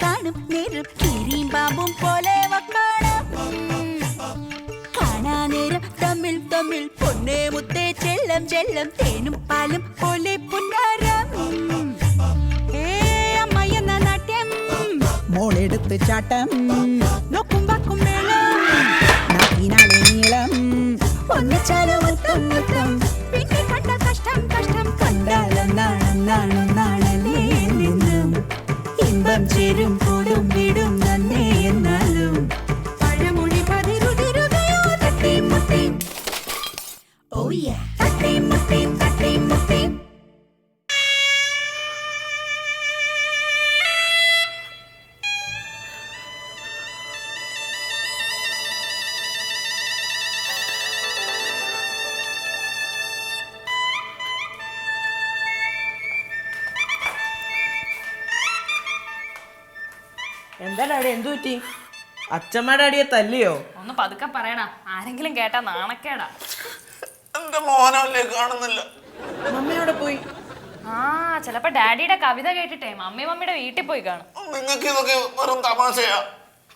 കാണും നേരം കീരിയും പാമ്പും പോലെ കാണാം. കാണാ നേരം തമ്മിൽ തമ്മിൽ പൊന്നേ മുത്തേ ചെല്ലം ചെല്ലം തേനും പാലും പോലെ പുന്നാരം. അമ്മയെന്ന നാട്യം മോളെടുത്ത് ചാട്ടം നോക്കും വാക്കും വേളം നാക്കിനാലെ നീളം ഒന്നിച്ചാലും മുത്തം മുത്തം പിന്നെ കണ്ട കഷ്ടം കഷ്ടം കണ്ടാലും നാണം നാണം നാണലേ നിന്നും ഇമ്പം ചേരും കൂടും വീടും നന്നേ എന്നാലും പഴമൊഴി പതിരുതിരുകയോ തട്ടിയും മുട്ടിയും. ഓ യാ തട്ടിയും മുട്ടിയും തട്ടിയും മുട്ടിയും. എന്താ ഡാഡി എന്തു പറ്റി? അച്ഛമ്മയുടെ അടിയെ തല്ലിയോ? ഒന്ന് പതുക്കെ പറയണ, ആരെങ്കിലും കേട്ടാ നാണക്കേടാ. എന്റെ മോനല്ലേ കാണുന്നില്ല. മമ്മി അവിടെ പോയി? ആ ചിലപ്പോ ഡാഡിയുടെ കവിത കേട്ടിട്ടേ മമ്മിയുടെ വീട്ടിൽ പോയി കാണും. നിങ്ങൾക്ക് ഇതൊക്കെ വെറും തമാശയാ.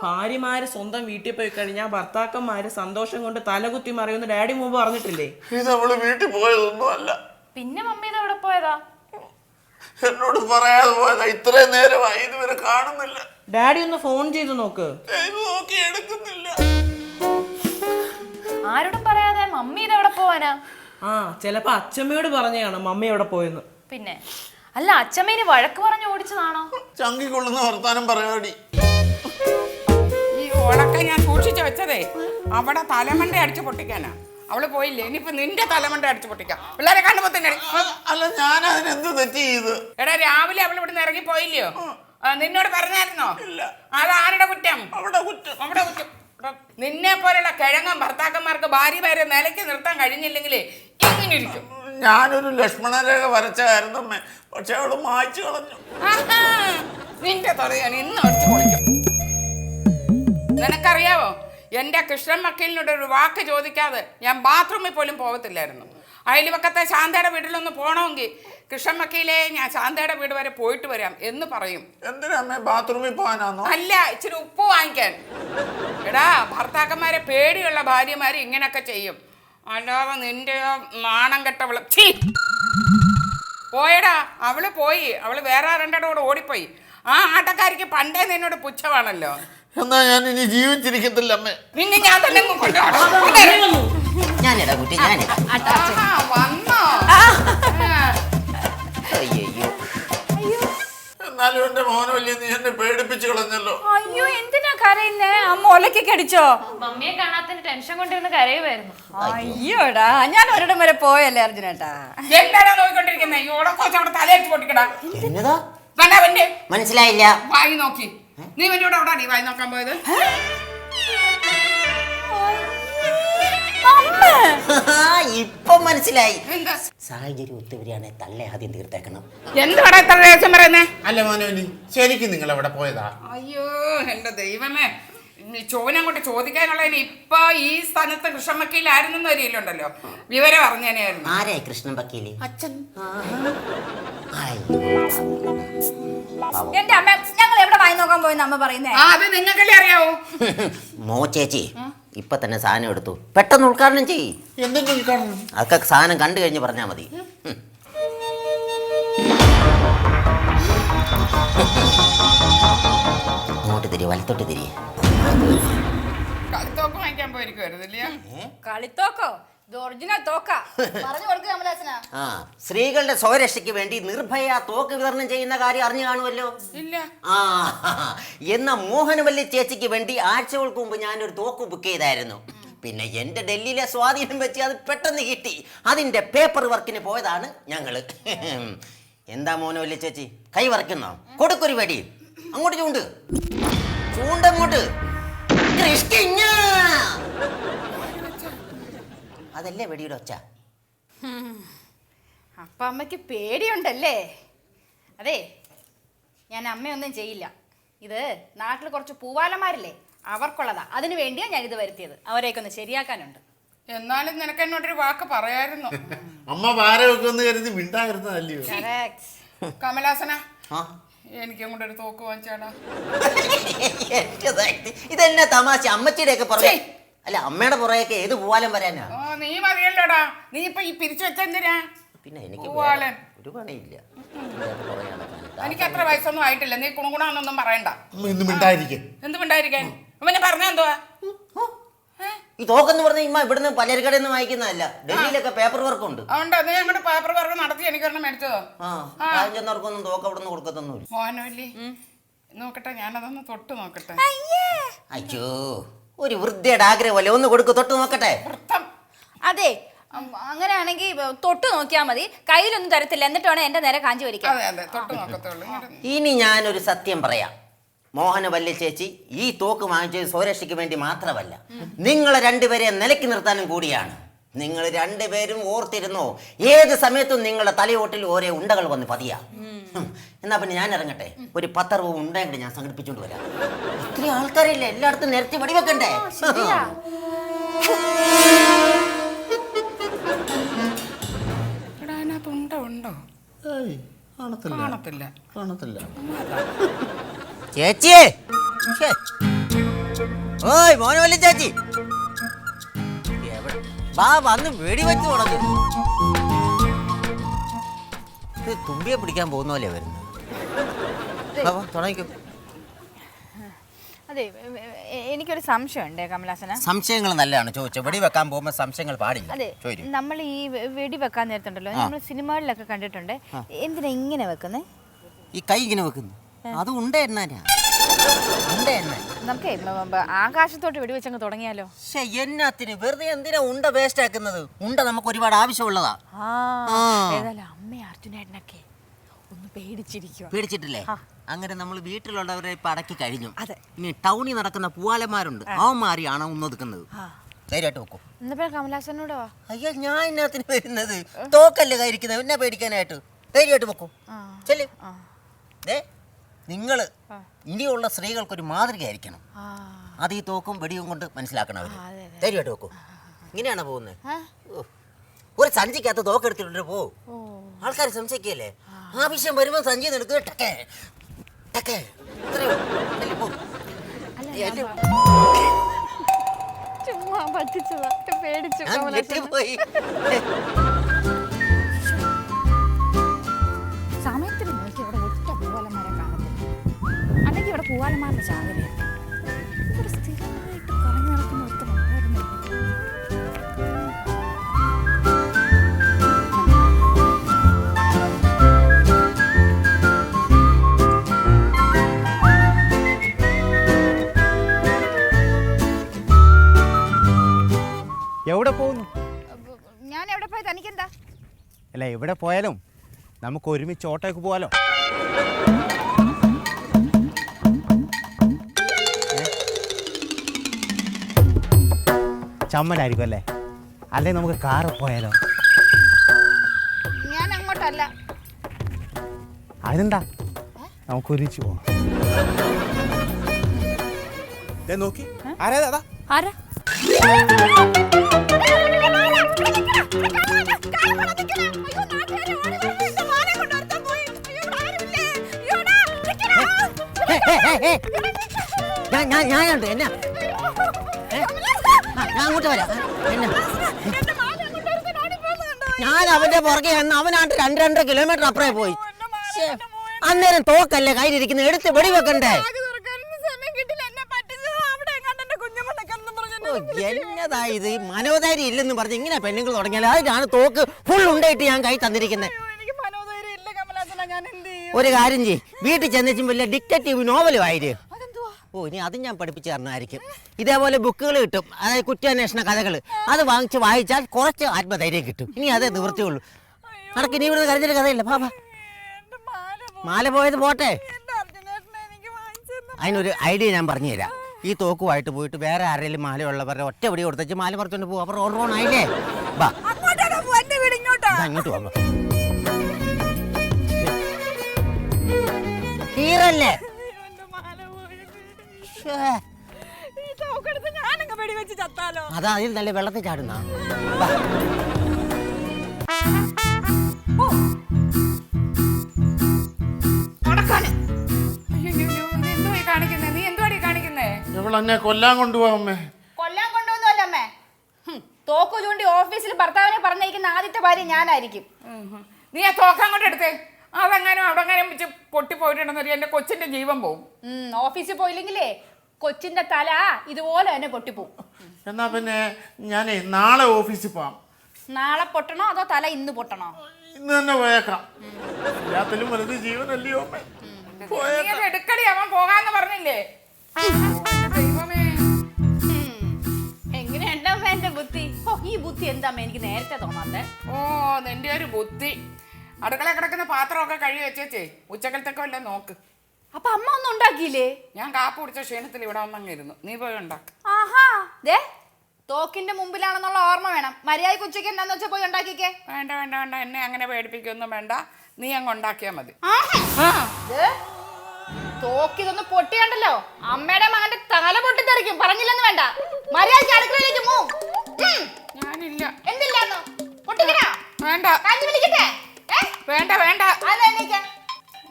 ഭാര്യമാര് സ്വന്തം വീട്ടിൽ പോയി കഴിഞ്ഞാൽ ഭർത്താക്കന്മാര് സന്തോഷം കൊണ്ട് തലകുത്തി മറിയുന്ന ഡാഡി മുമ്പ് പറഞ്ഞിട്ടില്ലേ? ഇത് അവള് വീട്ടിൽ പോയതൊന്നും അല്ല. പിന്നെ മമ്മി ഇത് എവിടെ പോയതാ? എന്നോട് പറയാതെ പോയതാ. ഇത്രയും നേരമായി ഇതുവരെ കാണുന്നില്ല. ഡാഡി ഒന്ന് ഫോൺ ചെയ്ത് നോക്ക്. നോക്കി എടുക്കുന്നില്ല. ആരോടും പറയാതെ മമ്മി ഇത് എവിടെ പോവാനാ? ആ ചിലപ്പോ അച്ഛമ്മയോട് പറഞ്ഞാണ് മമ്മി എവിടെ പോയെന്ന്. പിന്നെ അല്ല അച്ഛമ്മേന് വഴക്ക് പറഞ്ഞു ഓടിച്ചതാണോ? ചങ്കിക്കൊള്ളുന്ന വർത്താനം പറയാടി. ഈ ഓളൊക്കെ ഞാൻ സൂക്ഷിച്ചു വെച്ചതേ അവിടെ തലമണ്ട അടിച്ചു പൊട്ടിക്കാനാ. അവള് പോയില്ലേ, ഇനിയിപ്പോ നിന്റെ തലമണ്ട അടിച്ചു പൊട്ടിക്കാം. പിള്ളേരെ കാണുമ്പോ തന്നെ അല്ല ഞാൻ അതിനെന്ത് തെറ്റ് ചെയ്ത്? എടാ രാവിലെ അവൾ ഇവിടുന്ന് ഇറങ്ങി പോയില്ലയോ? നിന്നോട് പറഞ്ഞായിരുന്നോ? ഇല്ല. അത് ആരുടെ കുറ്റം? അവിടെ കുറ്റം. അവിടെ കുറ്റം. നിന്നെ പോലുള്ള കിഴങ്ങൻ ഭർത്താക്കന്മാർക്ക് ഭാര്യ പേരെ നിലയ്ക്ക് നിർത്താൻ കഴിഞ്ഞില്ലെങ്കിൽ എങ്ങനെ ഇരിക്കും? ഞാനൊരു ലക്ഷ്മണരേഖ വരച്ചായിരുന്നു അമ്മേ, പക്ഷെ അവള് മായ്ച്ചു കളഞ്ഞു. നിന്റെ തറയാൻ ഇന്ന് അടിച്ചു പൊളിക്കും. നിനക്കറിയാവോ, എന്റെ കൃഷ്ണൻ വക്കീലിനോട് ഒരു വാക്ക് ചോദിക്കാതെ ഞാൻ ബാത്റൂമിൽ പോലും പോകത്തില്ലായിരുന്നു. അയൽവക്കത്തെ ശാന്തയുടെ വീട്ടിലൊന്ന് പോകണമെങ്കിൽ കൃഷ്ണൻ വക്കീലേ ഞാൻ ശാന്തയുടെ വീട് വരെ പോയിട്ട് വരാം എന്ന് പറയും. എന്തിനാ അമ്മേ ബാത്റൂമിൽ പോകാനാന്നോ? അല്ല, ഇച്ചിരി ഉപ്പ് വാങ്ങിക്കാൻ. എടാ ഭർത്താക്കന്മാരെ പേടിയുള്ള ഭാര്യമാര് ഇങ്ങനൊക്കെ ചെയ്യും. അല്ലാതെ നിന്റെ നാണം കെട്ടവള് പോയടാ. അവള് പോയി, അവള് വേറെ ആരുടെ കൂടെ ഓടിപ്പോയി. ആ ആട്ടക്കാരിക്ക് പണ്ടേ നിന്നോട് പുച്ഛമാണല്ലോ. എന്നാ ഞാൻ ഇനി ജീവിച്ചിരിക്കത്തില്ല അമ്മേ. നിന്നെ ഞാൻ തന്നെ വന്നോ? എന്നാലും എന്റെ മോനല്ലേ നീ എന്നെ പേടിപ്പിച്ചു കളഞ്ഞല്ലോ. അയ്യോ എന്തിനാ കരയുന്നേ? അമ്മ ഒലക്കൊക്കെ അടിച്ചോ? മമ്മിയെ കാണാത്തതിന് ടെൻഷൻ കൊണ്ടിരുന്ന് കരയുമായിരുന്നു. അയ്യോടാ ഞാൻ ഒരിടം വരെ പോയല്ലേ അർജുനേട്ടാ. എന്താടാ നോക്കിക്കൊണ്ടിരിക്കുന്നേ? ഈ ഓടക്കോച്ച് അവിടെ തലയടിച്ച് പൊട്ടിക്കടാ. മനസ്സിലായില്ല. വായി നോക്കി നീ എന്നോട് അവിടെ നീ വായി നോക്കാൻ പോയത്? ഇപ്പൊ മനസ്സിലായി. എന്താ സാഹചര്യം ഒത്തുവരികയാണെ തള്ളെ ആദ്യം തീർത്തേക്കണം. എന്താണ് എത്ര രഹസ്യം പറയുന്നേ? അല്ല മോനോലി ശരിക്കും നിങ്ങൾ എവിടെ പോയതാ? അയ്യോ എന്റെ ദൈവമേ, ചോദ്യം കൊണ്ട് ചോദിക്കാനുള്ളതിന് ഇപ്പൊ ഈ സ്ഥാനത്ത് കൃഷ്ണൻ വക്കീലായിരുന്നെന്ന് വരികയില്ലുണ്ടല്ലോ, വിവരം അറിഞ്ഞേനെയായിരുന്നു. ആരായി കൃഷ്ണൻ വക്കീല്? അച്ഛൻ. എന്റെ അമ്മ ഞങ്ങൾ എവിടെ വായി നോക്കാൻ പോയെന്ന് അമ്മ പറയുന്നേ? അത് നിങ്ങൾക്കല്ലേ അറിയാവൂ. മോ ചേച്ചി ഇപ്പൊ തന്നെ സാധനം എടുത്തു, പെട്ടെന്ന് ഉദ്ഘാടനം ചെയ്യ്. എന്തെങ്കിലും ഉദ്ഘാടനം? അതൊക്കെ സാധനം കണ്ടു കഴിഞ്ഞ് പറഞ്ഞാ മതി. അങ്ങോട്ട് തിരി, വലത്തോട്ട് തിരി. കളിത്തോക്ക് വാങ്ങിക്കാൻ പോയിരിക്കുവായിരുന്നില്ല? കളിത്തോക്കോ? ഇത് ഒറിജിനൽ തോക്ക. പറഞ്ഞു കൊടുക്കുക കമലാസന. ആ സ്ത്രീകളുടെ സ്വരക്ഷയ്ക്ക് വേണ്ടി നിർഭയ തോക്ക് വിതരണം ചെയ്യുന്ന കാര്യം അറിഞ്ഞു കാണുമല്ലോ. ഇല്ല. ആ എന്ന മോഹനവല്ലി ചേച്ചിക്ക് വേണ്ടി ആഴ്ചകൾക്ക് മുമ്പ് ഞാനൊരു തോക്ക് ബുക്ക് ചെയ്തായിരുന്നു. പിന്നെ എന്റെ ഡൽഹിയിലെ സ്വാധീനം വെച്ച് അത് പെട്ടെന്ന് കിട്ടി. അതിന്റെ പേപ്പർ വർക്കിന് പോയതാണ് ഞങ്ങള്. എന്താ മോഹനവല്ലി ചേച്ചി കൈ വറക്കുന്നോ? കൊടുക്കൊരു വെടി. അങ്ങോട്ട് ചൂണ്ട്, ചൂണ്ടങ്ങോട്ട്. അതല്ലേ വെടിയുടെ ഒച്ച. അപ്പൊ അമ്മയ്ക്ക് പേടിയുണ്ടല്ലേ? അതെ ഞാൻ അമ്മയൊന്നും ചെയ്യില്ല. ഇത് നാട്ടിൽ കുറച്ച് പൂവാലന്മാരില്ലേ, അവർക്കുള്ളതാ. അതിനു വേണ്ടിയാ ഞാൻ ഇത് വരുത്തിയത്. അവരെയൊക്കെ ഒന്ന് ശരിയാക്കാനുണ്ട്. എന്നാലും നിനക്ക് എന്നോടൊരു വാക്ക് പറയായിരുന്നു. അമ്മ ഭാര വെക്കുമെന്ന് കരുതി മിണ്ടായിരുന്നതല്ലയോ? കമലാസന, എനിക്കും കൂടെ ഒരു തോക്ക് വാങ്ങിച്ചാടാ. ഇതെന്നാ തമാശ? അമ്മച്ചിയുടെ ഒക്കെ പുറകെ ഛേ. അല്ല, അമ്മയുടെ പുറകെയൊക്കെ ഏത് പൂവാലം വരാനാ? ഓ നീ മതിയല്ലോടാ. നീ ഇപ്പൊ ഈ പിരിച്ചു വെച്ചെന്തിനാ? പിന്നെ എനിക്ക് പൂവാലൻ. ഒരു പണിയില്ല. ഇതിന്റെയൊക്കെ പുറകെ നടക്കാൻ. എനിക്ക് അത്ര വയസ്സൊന്നും ആയിട്ടില്ല. നീ കുണുകുണാന്നൊന്നും പറയണ്ട. അമ്മ ഇന്ന് മിണ്ടായിരിക്കും. എന്ത് മിണ്ടായിരിക്കാൻ? അവനെ പറഞ്ഞ എന്തുവാ? ഈ തോക്കെന്ന് പറഞ്ഞ ഇമ്മ ഇവിടുന്ന് പലചരക്കടയിൽ നിന്ന് വാങ്ങിക്കുന്നതല്ല, ഡൽഹിയിലൊക്കെ പേപ്പർ വർക്ക് ഉണ്ട്. അതുകൊണ്ട് നീ അങ്ങോട്ട് പേപ്പർ വർക്ക് നടത്തി എനിക്കൊരെണ്ണം മേടിച്ചതോ? ചെന്നവർക്കൊന്നും തോക്ക് അവിടെ നിന്ന് കൊടുക്കത്തൊന്നുമില്ല. മോനല്ലേ നോക്കട്ടെ, ഞാനതൊന്ന് തൊട്ട് നോക്കട്ടെ. അയ്യോ, ഒരു വൃദ്ധയുടെ ആഗ്രഹമല്ലേ, ഒന്ന് കൊടുക്ക്, തൊട്ട് നോക്കട്ടെ. വൃത്തം. അതെ, അങ്ങനെയാണെങ്കിൽ തൊട്ട് നോക്കിയാൽ മതി. കയ്യിലൊന്നും തരത്തില്ല, എന്നിട്ട് വേണം എന്റെ നേരെ കാഞ്ചി വരിക്കാൻ. അതെ അതെ, തൊട്ട് നോക്കത്തുള്ളൂ. ഇനി ഞാനൊരു സത്യം പറയാം. മോഹനവല്ലി ചേച്ചി ഈ തോക്ക് വാങ്ങിച്ചത് സ്വരക്ഷയ്ക്ക് വേണ്ടി മാത്രമല്ല, നിങ്ങളെ രണ്ടുപേരെ നിലയ്ക്ക് നിർത്താനും കൂടിയാണ്. നിങ്ങൾ രണ്ടുപേരും ഓർത്തിരുന്നോ, ഏത് സമയത്തും നിങ്ങളുടെ തലയോട്ടിൽ ഓരോ ഉണ്ടകൾ വന്ന് പതിയാ. എന്നാ പിന്നെ ഞാൻ ഇറങ്ങട്ടെ, ഒരു 10-60 ഉണ്ടെങ്കിൽ ഞാൻ സംഘടിപ്പിച്ചോണ്ട് വരാം. ഇത്രയും ആൾക്കാരില്ല, എല്ലായിടത്തും നിരത്തി വെടിവെക്കണ്ടേ? എടാ, അതിനകത്ത് ഉണ്ടോ? കാണത്തില്ല. ചേച്ചിയേ, ഛേ. ഓയ് മോഹനവല്ലി ചേച്ചി, എവിടെ? വാ, വന്ന് വെടിവെച്ച് തുടങ്ങി. ഇത് തുമ്പിയെ പിടിക്കാൻ പോകുന്ന പോലെ വരുന്നത്. തുടങ്ങിക്കും. അതെ, എനിക്കൊരു സംശയമുണ്ട് കമലാസന. സംശയങ്ങൾ നല്ലതാണ് ചോദിച്ചത്. വെടി വെക്കാൻ പോകുമ്പോൾ സംശയങ്ങൾ പാടില്ല. അതെ, നമ്മൾ ഈ വെടി വെക്കാൻ നേരത്തുണ്ടല്ലോ, നമ്മൾ സിനിമകളിലൊക്കെ കണ്ടിട്ടുണ്ട്. എന്തിനാ ഇങ്ങനെ വെക്കുന്നേ? ഈ കൈ ഇങ്ങനെ വെക്കുന്നു, അത് ഉണ്ട എണ്ണ. നമുക്ക് ആകാശത്തോട്ട് വെടിവെച്ചങ്ങ് തുടങ്ങിയാലോ? പക്ഷെ എന്നാത്തിന് വെറുതെ എന്തിനാ ഉണ്ട വേസ്റ്റ് ആക്കുന്നത്? ഉണ്ട നമുക്ക് ഒരുപാട് ആവശ്യമുള്ളതാ. ഏതായാലും അമ്മ അർജുനേട്ടനൊക്കെ ഒന്ന് പേടിച്ചിട്ടില്ലേ? അങ്ങനെ നമ്മൾ വീട്ടിലുള്ളവരെ ഇപ്പൊ അടക്കി കഴിഞ്ഞു. ഇനി ടൗണിൽ നടക്കുന്ന പൂവാലന്മാരുണ്ട്, അവന്മാരെയാണ് ഒന്നൊതുക്കുന്നത്. ധൈര്യമായിട്ട് വെക്കും. കമലാസനോട് വാ. അയ്യോ, ഞാൻ എന്നാത്തിന് വരുന്നത്? തോക്കല്ലേ കയറിക്കുന്നത്, എന്നെ പേടിക്കാനായിട്ട്. ധൈര്യമായിട്ട് വെക്കും. ചെല്ലും. നിങ്ങള് ഇനിയുള്ള സ്ത്രീകൾക്കൊരു മാതൃകയായിരിക്കണം. അത് ഈ തോക്കും വെടിയും കൊണ്ട് മനസ്സിലാക്കണം അവര്. ധൈര്യമായിട്ട് വെക്കും. ഇങ്ങനെയാണോ പോകുന്നത്? ഒരു സഞ്ചിക്കകത്ത് തോക്കെടുത്തിട്ടുണ്ട് പോ. ആൾക്കാർ സംശയിക്കല്ലേ? ആവശ്യം വരുമ്പോൾ സഞ്ചി എടുക്കുക. ടക്കേ ടക്കേ. ചുമ്മാ പറ്റിച്ചതാ, പേടിച്ചു. സമയത്തിന് നോക്കി ഇവിടെ ഒറ്റ പൂവാലന്മാരെ കാണത്തില്ല. അല്ലെങ്കിൽ ഇവിടെ പൂവാലന്മാരുടെ ചാകരയാണ്. ഇവിടെ സ്ഥിരമായിട്ട് കറങ്ങി നടക്കുന്ന ഒരുത്തനുണ്ടായിരുന്നു. എവിടെ പോകുന്നു? ഞാൻ എവിടെ പോയി തനിക്കെന്താ? അല്ല, എവിടെ പോയാലും നമുക്ക് ഒരുമിച്ച് ഓട്ടോയ്ക്ക് പോകാലോ. ചമ്മലായിരിക്കും അല്ലേ? അല്ലേ നമുക്ക് കാറ് പോയാലോ? ഞാൻ അങ്ങോട്ടല്ല. അതിനെന്താ, നമുക്ക് ഒരുമിച്ച് പോവാം. നോക്കി ആരാ? ആരാ? ഞാനുണ്ട്. എന്നാ ഞാൻ അങ്ങോട്ട് വരാം. എന്നാ ഞാൻ അവന്റെ പുറകെ അവനാണ്ട് 2-2.5 കിലോമീറ്റർ അപ്പുറേ പോയി. അന്നേരം തോക്കല്ലേ കയ്യിലിരിക്കുന്നത്, എടുത്ത് വെടിവെക്കണ്ടേ? എന്നതാ ഇത്? മനോധൈര്യം ഇല്ലെന്ന് പറഞ്ഞ് ഇങ്ങനെ പെണ്ണുങ്ങൾ തുടങ്ങിയാൽ അതിനാണ് തോക്ക് ഫുൾ ഉണ്ടായിട്ട് ഞാൻ കൈ തന്നിരിക്കുന്നത്. ഒരു കാര്യം ചെയ്യ്, വീട്ടിൽ ചെന്നേച്ചും വലിയ ഡിറ്റക്റ്റീവ് നോവലും ആയിര്. ഓ, ഇനി അത് ഞാൻ പഠിപ്പിച്ചു തരണമായിരിക്കും. ഇതേപോലെ ബുക്കുകൾ കിട്ടും, അതായത് കുറ്റാന്വേഷണ കഥകൾ. അത് വാങ്ങിച്ച് വായിച്ചാൽ കുറച്ച് ആത്മധൈര്യം കിട്ടും. ഇനി അതേ നിവൃത്തിയുള്ളൂ. നടക്ക്, ഇനി ഇവിടുന്ന് കരഞ്ഞൊരു കഥയില്ല. പാപ്പാ, മാല പോയത് പോട്ടെ, അതിനൊരു ഐഡിയ ഞാൻ പറഞ്ഞു തരാം. ഈ തോക്കുമായിട്ട് പോയിട്ട് വേറെ ആരെങ്കിലും മാലയുള്ളവരുടെ ഒറ്റ പിടി കൊടുത്തേച്ച് മാല പറിച്ചോണ്ട് പോകും. അവർ ഓർമ്മ ആയില്ലേ? വാ, ഇങ്ങോട്ട് വാ. ഹീറല്ലേ? അതാ അതിൽ നല്ല വെള്ളത്തിൽ ചാടുന്ന. അവളെന്നെ കൊല്ലാൻ കൊണ്ടുപോകാം അമ്മേ. കൊല്ലാൻ കൊണ്ടുവന്നല്ലോ അമ്മേ. തോക്കു ചൂണ്ടി ഓഫീസിൽ ഭർത്താവിനെ പറഞ്ഞിരിക്കുന്ന ആദ്യത്തെ ഭാര്യ ഞാനായിരിക്കും. നീ ആ തോക്കാൻ കൊണ്ട് എടുത്തേ. അതെങ്ങാനും അവിടെ വെച്ച് പൊട്ടിപ്പോയിട്ടുണ്ടെന്നറിയ എന്റെ കൊച്ചിന്റെ ജീവൻ പോവും. ഓഫീസിൽ പോയില്ലെങ്കിലേ കൊച്ചിന്റെ തല ഇതുപോലെ തന്നെ പൊട്ടിപ്പോവും. എന്നാ പിന്നെ ഞാനേ നാളെ ഓഫീസിൽ പോവാം. നാളെ പൊട്ടണോ അതോ തല ഇന്ന് പൊട്ടണോ? ഇന്ന് തന്നെ പോയേക്കാം. എല്ലാത്തിലും വലുത് ജീവനല്ലയോ അമ്മേ. നീ അത് എടുക്കടി, അവൻ പോകാന്ന് പറഞ്ഞില്ലേ? ദൈവമേ, എങ്ങനെയുണ്ടമ്മ എന്റെ ബുദ്ധി? ഈ ബുദ്ധി എന്താ എനിക്ക് നേരത്തെ തോന്നാത്തെ? ഓ നിന്റെ ഒരു ബുദ്ധി. അടുക്കള കിടക്കുന്ന പാത്രമൊക്കെ കഴുകി വെച്ചേച്ചേ ഉച്ചക്കലത്തൊക്കെ വല്ല നോക്ക്. അപ്പൊ അമ്മ ഒന്നും ഉണ്ടാക്കിയില്ലേ? ഞാൻ കാപ്പ് കുടിച്ച ക്ഷീണത്തിൽ ഇവിടെ വന്നങ്ങിരുന്നു. നീ പോയി ഉണ്ടാക്ക്. ആഹാ, ദേ തോക്കിന്റെ മുമ്പിലാണെന്നുള്ള ഓർമ്മ വേണം. മര്യാദയ്ക്ക് ഉച്ചയ്ക്ക് എന്താന്ന് വെച്ചാൽ പോയി ഉണ്ടാക്കിക്കേ. വേണ്ട വേണ്ട വേണ്ട, എന്നെ അങ്ങനെ പേടിപ്പിക്കൊന്നും വേണ്ട. നീ അങ്ങ് ഉണ്ടാക്കിയാ മതി. തോക്കിതൊന്ന് പൊട്ടിയുണ്ടല്ലോ അമ്മയുടെ മകന്റെ തല പൊട്ടിത്തെറിക്കും. പറഞ്ഞില്ലെന്ന് വേണ്ട. മര്യാദയ്ക്ക് അടുക്കളയിലേക്ക് പോ. ഞാനില്ല. എന്തില്ലാന്നോ? പൊട്ടിക്കണോ? വേണ്ട കാഞ്ചി വിളിക്കട്ടെ? വേണ്ട വേണ്ട. അല്ല, എണീക്ക്.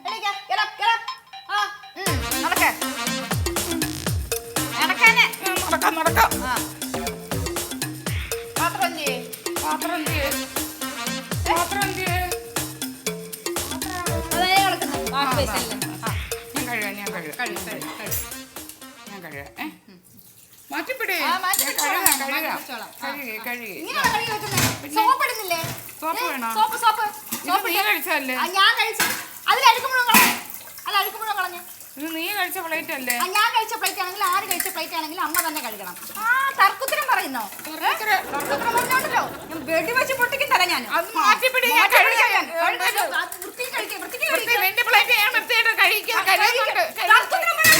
എണീക്ക്. Get up, get up. ആ, നടക്ക്. നടക്കാനെ. നടക്കാം നടക്കാം. ആ. പാത്രം എന്ത് ചെയ്യ്? പാത്രം എന്ത് ചെയ്യ്? പാത്രം എന്ത് ചെയ്യ്? അതേ കിടക്കുന്നു. വാഷ് ബേസിനില്. ആ. ഞാൻ കഴുകാം. മാറ്റിപ്പിടി. ആ, മാറ്റി ഞാൻ വെച്ചോളാം. കഴുകാം. മാറ്റി വെച്ചോളാം. ആ. കഴുകി. ഇങ്ങനെയാണോ കഴുകി വെക്കുന്നത്? സോപ്പ് ഇടുന്നില്ലേ? സോപ്പ് വേണോ? സോപ്പ് ഇത് നീ കഴിച്ചതല്ലേ? ഞാൻ കഴിച്ചു. അതിലഴുക്ക് മുഴുവൻ കളഞ്ഞു. അഴുക്ക് മുഴുവൻ കളഞ്ഞു. ഇത് നീ കഴിച്ച പ്ലേറ്റ് അല്ലേ? ഞാൻ കഴിച്ച പ്ലേറ്റ് ആണെങ്കിൽ ആര് കഴിച്ച പ്ലേറ്റ് ആണെങ്കിലും അമ്മ തന്നെ കഴുകണം. ആ തർക്കുത്തരം പറയുന്നോ? തർക്കുത്തരം പറഞ്ഞോണ്ടല്ലോ ഞാൻ വെടി വെച്ച് പൊട്ടിക്കും തരാം. ഞാൻ അത് മാറ്റിപ്പിടി. ഞാൻ കഴുകാം. വൃത്തിക്ക് കഴിക്കാം. വൃത്തിക്ക് വൃത്തി, നിന്റെ പ്ലേറ്റ് ഞാൻ വൃത്തിയായിട്ട് കഴിക്കാം. കഴുകിയിട്ടുണ്ട്. തർക്കുത്തരം പറയാൻ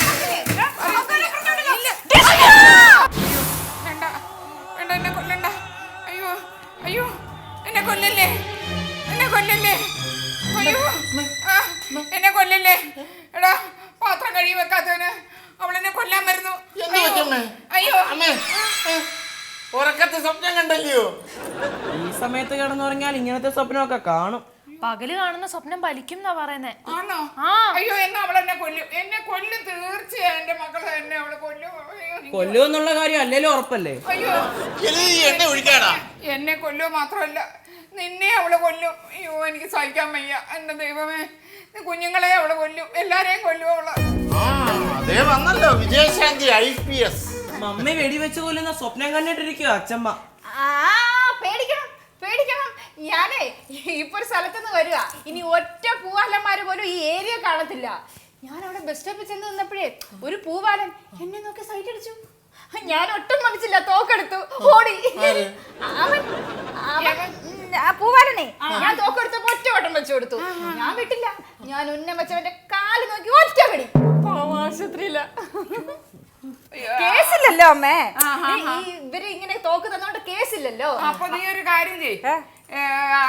വേണ്ട വേണ്ട, എന്നെ കൊല്ലണ്ട. അയ്യോ അയ്യോ, എന്നെ കൊല്ലല്ലേ, എന്നെ കൊല്ലല്ലേ. അയ്യോ ആ, എന്നെ കൊല്ലല്ലേ. എടാ, പാത്രം കഴുകി വെക്കാത്തവന് അവളെന്നെ കൊല്ലാൻ വരുന്നു. എന്ത് പറ്റമ്മേ? അയ്യോ അമ്മേ, ഉറക്കത്തെ സ്വപ്നം കണ്ടല്ലയോ? ഈ സമയത്ത് കിടന്നുറങ്ങിയാൽ ഇങ്ങനത്തെ സ്വപ്നമൊക്കെ കാണും. പകല് കാണുന്ന സ്വപ്നം ഫലിക്കും എന്നാ പറയുന്നേ. ആണോ? ആ. അയ്യോ, എന്നാ അവളെന്നെ കൊല്ലും. എന്നെ കൊല്ലും തീർച്ചയായും. എന്റെ മകളെ എന്നെ അവള് കൊല്ലും. അയ്യോ, കൊല്ലുമെന്നുള്ള കാര്യം അല്ലേലും ഉറപ്പല്ലേ? അയ്യോ, എന്നെ ഒഴിക്കാടാ. എന്നെ കൊല്ലുക മാത്രമല്ല നിന്നെ അവള് കൊല്ലും. അയ്യോ, എനിക്ക് സഹിക്കാൻ വയ്യ. എന്റെ ദൈവമേ, കുഞ്ഞുങ്ങളെ അവള് കൊല്ലും. എല്ലാരെയും കൊല്ലും അവള്. അതേ വന്നല്ലോ വിജയശാന്തി IPS. മമ്മി വെടിവെച്ച് കൊല്ലുന്ന സ്വപ്നം കണ്ടിട്ടിരിക്കുക അച്ഛമ്മ. പേടിക്കണം പേടിക്കണം. ഞാനേ ഇപ്പൊ ഒരു സ്ഥലത്തുനിന്ന് വരിക. ഇനി ഒറ്റ പൂവാലന്മാര് പോലും ഈ ഏരിയ കാണത്തില്ല. ഞാൻ അവിടെ ബസ് സ്റ്റോപ്പിൽ ചെന്ന് നിന്നപ്പോഴേ ഒരു പൂവാലൻ എന്നെ നോക്കി സൈറ്റ് അടിച്ചു. ഞാൻ ഒട്ടും മനസ്സില്ല, തോക്കെടുത്തു ഓടി. പൂവാലനെ ഞാൻ തോക്കെടുത്തപ്പോ ഒറ്റ ഓട്ടം വെച്ചു കൊടുത്തു. ഞാൻ വിട്ടില്ല. ഞാൻ ഉന്നം വെച്ചവന്റെ കാല് നോക്കി ഒറ്റ വെടി. ആശുപത്രിയില്ല. കേസില്ലല്ലോ അമ്മേ. ഇവര് ഇങ്ങനെ തോക്ക് തന്നോണ്ട് കേസില്ലല്ലോ. അപ്പൊ നീ ഒരു കാര്യം ചെയ്യ്.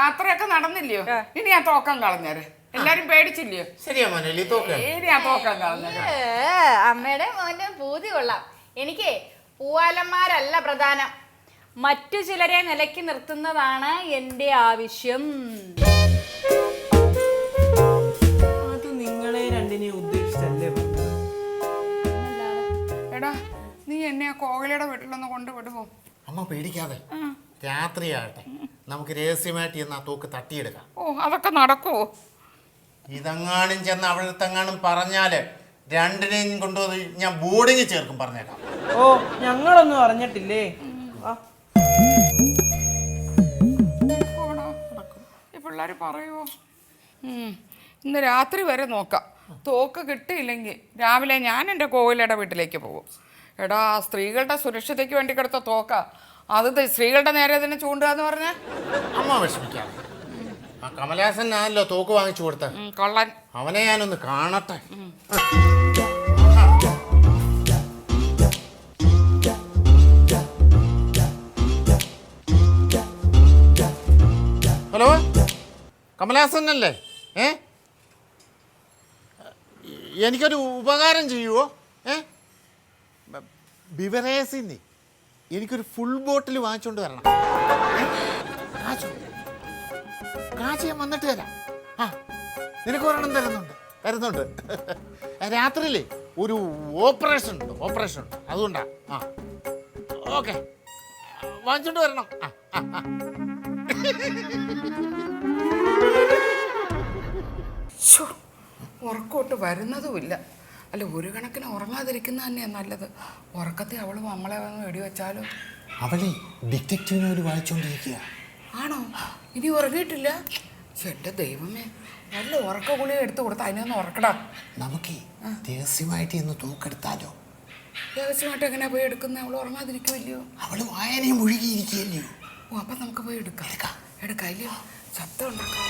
അത്രയൊക്കെ നടന്നില്ലയോ? ഇനി ഞാൻ തോക്കം കളഞ്ഞേരെ. എല്ലാരും പേടിച്ചില്ലയോ? ശരിയാ മോനെ, തോക്ക. ഇനി ഞാൻ തോക്കം കളഞ്ഞേരെ. അമ്മയുടെ മോന്റെ പൂതി കൊള്ളാം. എനിക്ക് പൂവാലന്മാരല്ല പ്രധാനം, മറ്റു ചിലരെ നിലയ്ക്ക് നിർത്തുന്നതാണ് എന്റെ ആവശ്യം. അത് നിങ്ങളെ രണ്ടിനെ ഉദ്ദേശിച്ചല്ലേ പറഞ്ഞത്? എടാ, നീ എന്നെ ആ കോഹലിയുടെ വീട്ടിലൊന്ന് കൊണ്ടുവിടുമോ? അമ്മ പേടിക്കാതെ, രാത്രിയാകട്ടെ, നമുക്ക് രഹസ്യമായിട്ട് ചെന്ന് ആ തോക്ക് തട്ടിയെടുക്കാം. ഓ, അതൊക്കെ നടക്കുവോ? ഇതെങ്ങാനും ചെന്ന് അവിടുത്തെങ്ങാനും പറഞ്ഞാല് രണ്ടിനെയും കൊണ്ടുവന്ന് ഞാൻ ബോർഡിങ് ചേർക്കും, പറഞ്ഞേക്കാം. ഓ, ഞങ്ങളൊന്നും അറിഞ്ഞിട്ടില്ലേ. ഈ പിള്ളേർ പറയുമോ? ഇന്ന് രാത്രി വരെ നോക്കാം. തോക്ക് കിട്ടിയില്ലെങ്കിൽ രാവിലെ ഞാൻ എൻ്റെ കോവിലയുടെ വീട്ടിലേക്ക് പോകും. എടാ, സ്ത്രീകളുടെ സുരക്ഷതയ്ക്ക് വേണ്ടി കൊടുത്ത തോക്ക, അത് സ്ത്രീകളുടെ നേരെ തന്നെ ചൂണ്ടുക എന്ന് പറഞ്ഞ അമ്മ വിഷമിക്കാതെ. ആ കമലഹാസനാണല്ലോ തോക്ക് വാങ്ങിച്ചു കൊടുത്ത കൊള്ളൻ. അവനെ ഞാനൊന്ന് കാണട്ടെ. ഹലോ, കമലഹാസനല്ലേ? എനിക്കൊരു ഉപകാരം ചെയ്യുമോ? ബിവറേസിന്ന് എനിക്കൊരു ഫുൾ ബോട്ടിൽ വാങ്ങിച്ചുകൊണ്ട് വരണം. കാശ് ഞാൻ വന്നിട്ട് തരാം. ആ, നിനക്ക് ഒരെണ്ണം തരുന്നുണ്ട്. രാത്രിയിലേ ഒരു ഓപ്പറേഷൻ ഉണ്ട് അതുകൊണ്ടാ. ആ ഓക്കെ, വാങ്ങിച്ചോണ്ട് വരണം. ഉറക്കോട്ട് വരുന്നതുമില്ല. അല്ല, ഒരു കണക്കിന് ഉറങ്ങാതിരിക്കുന്ന തന്നെയാണ് നല്ലത്. ഉറക്കത്തിൽ അവൾ നമ്മളെ വന്ന് വെടിവെച്ചാലോ? അവളെ ഡിറ്റക്റ്റീവ് നോവൽ വായിച്ചോണ്ടിരിക്കുക. ആണോ? ഇനി ഉറങ്ങിയിട്ടില്ല? എൻ്റെ ദൈവമേ, നല്ല ഉറക്ക ഗുളിക എടുത്തു കൊടുത്ത അതിനൊന്ന് ഉറക്കടാ. നമുക്ക് രഹസ്യമായിട്ട് ഇന്ന് തൂക്കെടുത്താലോ? രഹസ്യമായിട്ട് എങ്ങനെയാ പോയി എടുക്കുന്നത്? അവൾ ഉറങ്ങാതിരിക്കുമല്ലയോ? അവള് വായനയും മുഴുകിയിരിക്കുകയല്ലയോ? ഓ, അപ്പം നമുക്ക് പോയി എടുക്കാം. എടുക്കാം ഇല്ലയോ? ശബ്ദം ഉണ്ടാക്കാം.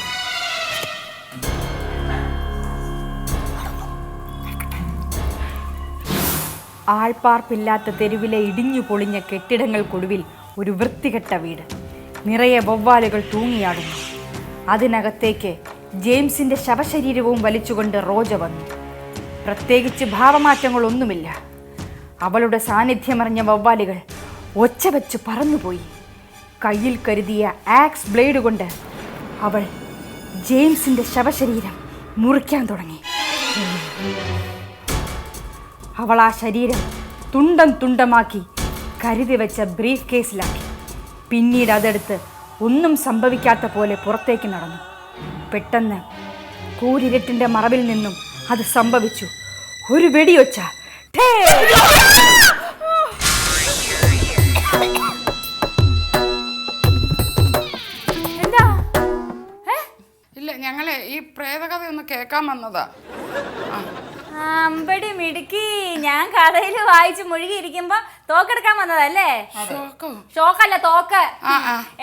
ആൾപ്പാർപ്പില്ലാത്ത തെരുവിലെ ഇടിഞ്ഞു പൊളിഞ്ഞ കെട്ടിടങ്ങൾക്കൊടുവിൽ ഒരു വൃത്തികെട്ട വീട്. നിറയെ വവ്വാലുകൾ തൂങ്ങിയാടുന്നു. അതിനകത്തേക്ക് ജെയിംസിന്റെ ശവശരീരവും വലിച്ചുകൊണ്ട് റോജ വന്നു. പ്രത്യേകിച്ച് ഭാവമാറ്റങ്ങളൊന്നുമില്ല. അവളുടെ സാന്നിധ്യമറിഞ്ഞ വവ്വാലുകൾ ഒച്ച വെച്ച് പറന്നുപോയി. കയ്യിൽ കരുതിയ ആക്സ് ബ്ലേഡ് കൊണ്ട് അവൾ ജെയിംസിന്റെ ശവശരീരം മുറിക്കാൻ തുടങ്ങി. അവൾ ആ ശരീരം തുണ്ടം തുണ്ടമാക്കി കരുതി വെച്ച ബ്രീഫ് കേസിലാക്കി. പിന്നീട് അതെടുത്ത് ഒന്നും സംഭവിക്കാത്ത പോലെ പുറത്തേക്ക് നടന്നു. പെട്ടെന്ന് കൂരിരട്ടിന്റെ മറവിൽ നിന്നും അത് സംഭവിച്ചു. ഒരു വെടിയൊച്ച. എന്താ? ഇല്ല, ഞങ്ങളെ ഈ പ്രേതകഥ ഒന്ന് കേൾക്കാൻ വന്നതാ. അമ്പടി മിടുക്കി. ഞാൻ കഥയിൽ വായിച്ച് മുഴുകിയിരിക്കുമ്പോ തോക്കെടുക്കാൻ വന്നതല്ലേ? ഷോക്കല്ല, തോക്ക്.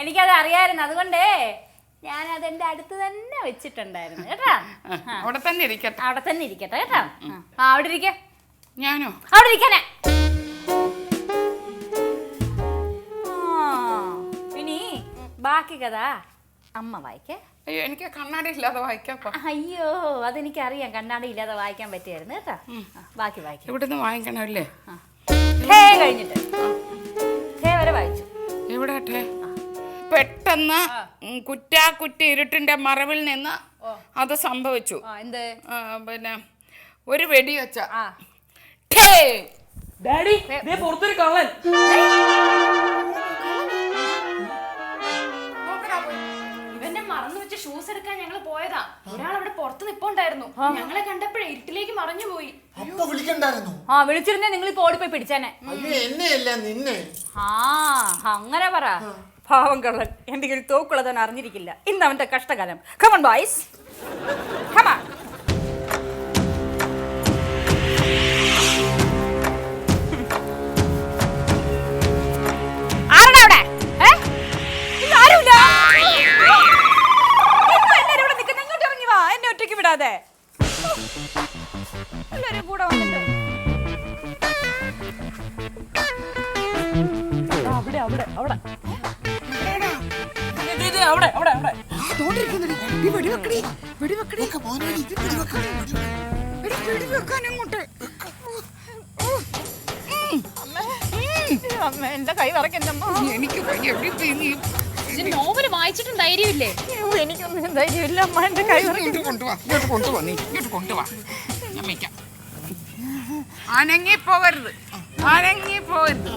എനിക്കത് അറിയായിരുന്നു. അതുകൊണ്ടേ ഞാൻ അതെന്റെ അടുത്ത് തന്നെ വെച്ചിട്ടുണ്ടായിരുന്നു കേട്ടാ. അവിടെ തന്നെ ഇരിക്കട്ടെ. അവിടെ തന്നെ ഇരിക്കട്ടെ കേട്ടാ. അവിടെ ഇരിക്ക. ഞാനോ? അവിടെ ഇരിക്കാനേ. ഇനി ബാക്കി കഥ അമ്മ വായിക്കേ. അയ്യോ, എനിക്ക് കണ്ണാടി ഇല്ലാതെ വായിക്കാപ്പ. അയ്യോ, അതെനിക്കറിയാം. കണ്ണാടി ഇല്ലാതെ വായിക്കാൻ പറ്റിയായിരുന്നു കേട്ടാ. ബാക്കി വായിക്കാം. ഇവിടുന്ന് വാങ്ങിക്കണമല്ലേ? കഴിഞ്ഞിട്ട് വരെ വായിച്ചു. എവിടെ? പെട്ടെന്ന് കുറ്റാക്കുറ്റി ഇരുട്ടിന്റെ മറവിൽ നിന്ന് അത് സംഭവിച്ചു. എന്ത്? പിന്നെ ഒരു വെടിവെച്ച. ഡാഡി, ദേ പുറത്തൊരു കള്ളൻ. ഇവന്റെ മറന്നു വെച്ച ഷൂസ് എടുക്കാൻ ഞങ്ങൾ പോയതാ. ഒരാൾ അവിടെ പുറത്ത് നിപ്പുണ്ടായിരുന്നു. ഞങ്ങളെ കണ്ടപ്പോഴേ ഇരുട്ടിലേക്ക് മറഞ്ഞുപോയി. അപ്പൊ വിളിക്കണ്ടായിരുന്നു? വിളിച്ചിരുന്നേ നിങ്ങൾ ഇപ്പൊ ഓടിപ്പോയി പിടിച്ചേനെ. എന്നെയല്ല, നിന്നെ. അങ്ങനെ പറ. പാവം കള്ളൻ. എന്റെ കയ്യിൽ തോക്കുള്ളതെന്ന് അറിഞ്ഞിരിക്കില്ല. ഇന്ന് അവന്റെ കഷ്ടകാലം. Come on, boys. Come on. ആരാടാ അവിടെ? ആരുമില്ല. എല്ലാരും ഇവിടെ നിൽക്കുന്ന. ഇങ്ങോട്ട് ഇറങ്ങി വാ, എന്നെ ഒറ്റയ്ക്ക് വിടാതെ. എല്ലാരും കൂടെ വന്നിട്ട് അവിടെ അവിടെ അവിടെ അവിടെ അവിടെ അവിടെ എന്റെ കൈ വറക്കണ്ടമ്മ. എനിക്ക് നോവല് വായിച്ചിട്ടും ധൈര്യമില്ലേ? എനിക്കൊന്നും ധൈര്യമില്ല അമ്മ. എന്റെ കൈ കൊണ്ടുപോവാ. ഞാൻ വയ്ക്കാം. അനങ്ങിപ്പോവരുത്, അനങ്ങിപ്പോവരുത്.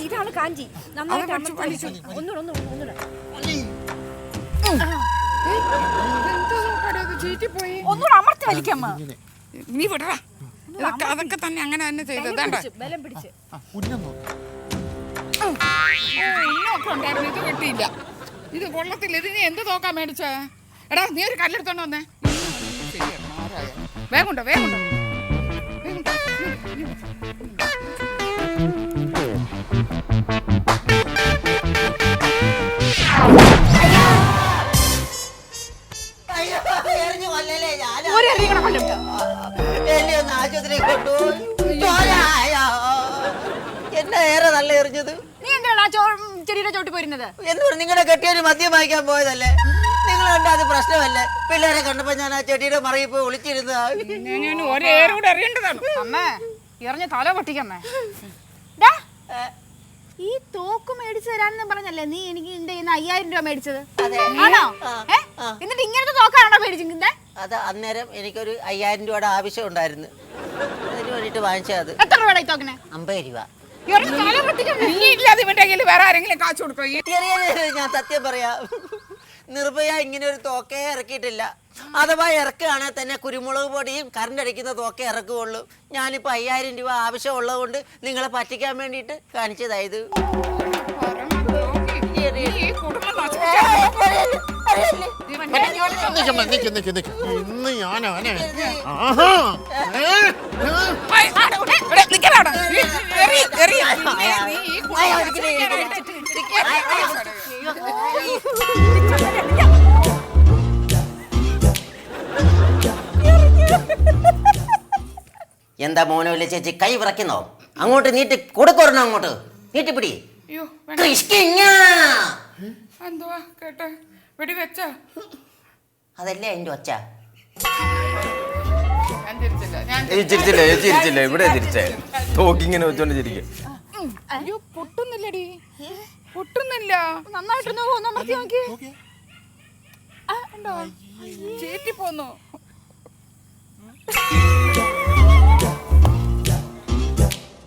ഇതാണ് കാഞ്ചി. ഒന്നുകൂടെ അമർത്തി വലിക്കമ്മ. നീ വിടറാ. അതൊക്കെ തന്നെ അങ്ങനെ തന്നെ ചെയ്തത്. ബലം പിടിച്ച് ഇന്നൊക്കെ ഉണ്ടായിരുന്നു. ഇത് കിട്ടിയില്ല. ഇത് കൊള്ളത്തില്ല. ഇത് നീ എന്ത് നോക്കാൻ മേടിച്ചേ? എടാ, നീ ഒരു കല്ലെടുത്തോണ്ട് വന്നേ. വേഗം ഉണ്ടോ? വേഗം ഉണ്ടോ? എന്നെ ഏറെ നല്ല എറിഞ്ഞത്. നീ എന്താണ് ചെടിയുടെ ചോട്ടി പോയിരുന്നത്? എന്ന് പറഞ്ഞു നിങ്ങളെ കെട്ടിയൊരു മദ്യം വാങ്ങിക്കാൻ പോയതല്ലേ? നിങ്ങൾ കണ്ട അത് പ്രശ്നമല്ലേ? പിള്ളേരെ കണ്ടപ്പോ ഞാൻ ആ ചെടിയുടെ മറയിൽ പോയി ഒളിച്ചിരുന്ന. ഞാൻ ഒരേറെ കൂടെ അറിയേണ്ടതാണ്. അമ്മേ, എറിഞ്ഞ തല പൊട്ടിക്കമ്മേ. ഈ തോക്ക് മേടിച്ചു തരാന്ന് പറഞ്ഞല്ലേ നീ എനിക്ക് എന്റെ 5000 രൂപ മേടിച്ചത്? ആണോ? എന്നിട്ട് ഇങ്ങനത്തെ തോക്കാണോ മേടിച്ചിരിക്കുന്നത്? അത് അന്നേരം എനിക്കൊരു 5000 രൂപയുടെ ആവശ്യം ഉണ്ടായിരുന്നു, അതിന് വേണ്ടിട്ട് വാങ്ങിച്ചത്. എത്ര രൂപ ഈ തോക്കിന്? 50 രൂപ. നീ ഇല്ലാതെ ഇവന്റെ കയ്യിൽ വേറെ ആരെങ്കിലും കാശ് കൊടുക്കോ? ഞാൻ സത്യം പറയാം, നിർഭയ ഇങ്ങനെ ഒരു തോക്കേ ഇറക്കിയിട്ടില്ല. അഥവാ ഇറക്കുകയാണെങ്കിൽ തന്നെ കുരുമുളക് പൊടിയും കറണ്ട് അടിക്കുന്ന തോക്കേ ഇറക്കുകയുള്ളൂ. ഞാനിപ്പോൾ 5000 രൂപ ആവശ്യമുള്ളത് കൊണ്ട് നിങ്ങളെ പറ്റിക്കാൻ വേണ്ടിയിട്ട് കാണിച്ചതായത്. ഇന്ന് ഞാൻ അവനെ എന്താ മോനോയിലെ ചേച്ചി കൈ വിറയ്ക്കുന്നോ? അങ്ങോട്ട് നീട്ടി കൊടുക്കോരണോ? അങ്ങോട്ട് നീട്ടിപ്പിടി. എന്തുവാ കേട്ടെ? വെടിവെച്ച അതല്ലേ അതിന്റെ ഒച്ച. ഞാൻ തിരിച്ചില്ല, ഞാൻ ചിരിച്ചില്ല ഇവിടെ തിരിച്ചേ തോക്കിങ്ങനെ വെച്ചോണ്ട് ചിരിക്കും. അയ്യോ പൊട്ടുന്നില്ലടി, പൊട്ടുന്നില്ല. നന്നായിട്ട് നോക്കി. ഉണ്ടോ? ചേറ്റി പോന്നു.